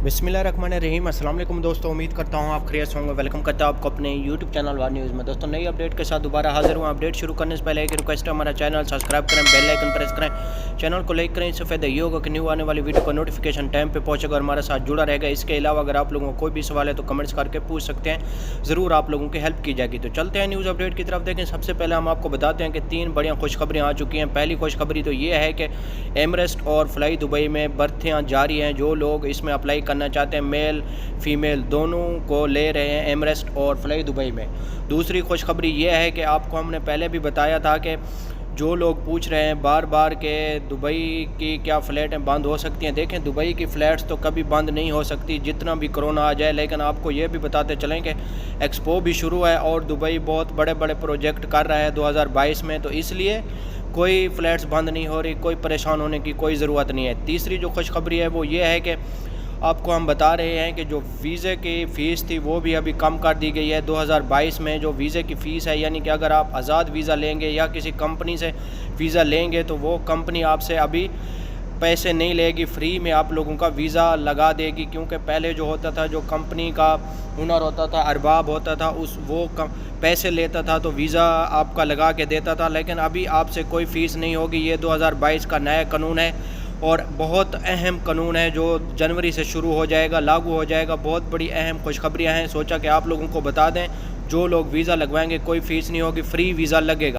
बिस्मिल्लाहिर्रहमानिर्रहीम। अस्सलाम वालेकुम दोस्तों, उम्मीद करता हूँ आप खैरियत से होंगे। वेलकम करता हूँ आपको अपने यूट्यूब चैनल वार न्यूज़ में। दोस्तों, नई अपडेट के साथ दोबारा हाजिर हूँ। अपडेट शुरू करने से पहले एक रिक्वेस्ट है, हमारा चैनल सब्सक्राइब करें, बेल आइकन प्रेस करें, चैनल को लाइक करें। इससे फ़ायदा ये होगा कि न्यू आने वाली वीडियो का नोटिफिकेशन टाइम पे पहुँचेगा और हमारे साथ जुड़ा रहेगा। इसके अलावा अगर आप लोगों को कोई भी सवाल है तो कमेंट्स करके पूछ सकते हैं, ज़रूर आप लोगों की हेल्प की जाएगी। तो चलते हैं न्यूज़ अपडेट की तरफ। देखें, सबसे पहले हम आपको बताते हैं कि 3 बढ़िया खुशखबरियाँ आ चुकी हैं। पहली खुशखबरी तो ये है कि एमरेस्ट और फ्लाई दुबई में भर्तियाँ जारी हैं। जो लोग इसमें अप्लाई करना चाहते हैं, मेल फीमेल दोनों को ले रहे हैं एमरेस्ट और फ्लाई दुबई में। दूसरी खुशखबरी ये है कि आपको हमने पहले भी बताया था कि जो लोग पूछ रहे हैं बार बार के दुबई की क्या फ़्लाइटें बंद हो सकती हैं। देखें, दुबई की फ़्लाइट्स तो कभी बंद नहीं हो सकती जितना भी कोरोना आ जाए। लेकिन आपको ये भी बताते चलें कि एक्सपो भी शुरू है और दुबई बहुत बड़े बड़े प्रोजेक्ट कर रहा है 2022 में, तो इसलिए कोई फ़्लाइट्स बंद नहीं हो रही, कोई परेशान होने की कोई ज़रूरत नहीं है। तीसरी जो खुशखबरी है वो ये है कि आपको हम बता रहे हैं कि जो वीज़े की फ़ीस थी वो भी अभी कम कर दी गई है। 2022 में जो वीज़े की फ़ीस है, यानी कि अगर आप आज़ाद वीज़ा लेंगे या किसी कंपनी से वीज़ा लेंगे तो वो कंपनी आपसे अभी पैसे नहीं लेगी, फ्री में आप लोगों का वीज़ा लगा देगी। क्योंकि पहले जो होता था, जो कंपनी का हुनर होता था, अरबाब होता था, पैसे लेता था तो वीज़ा आपका लगा के देता था। लेकिन अभी आपसे कोई फ़ीस नहीं होगी। ये 2022 का नया कानून है और बहुत अहम कानून है जो जनवरी से शुरू हो जाएगा, लागू हो जाएगा। बहुत बड़ी अहम खुशखबरियाँ हैं, सोचा कि आप लोगों को बता दें। जो लोग वीज़ा लगवाएंगे कोई फ़ीस नहीं होगी, फ्री वीज़ा लगेगा।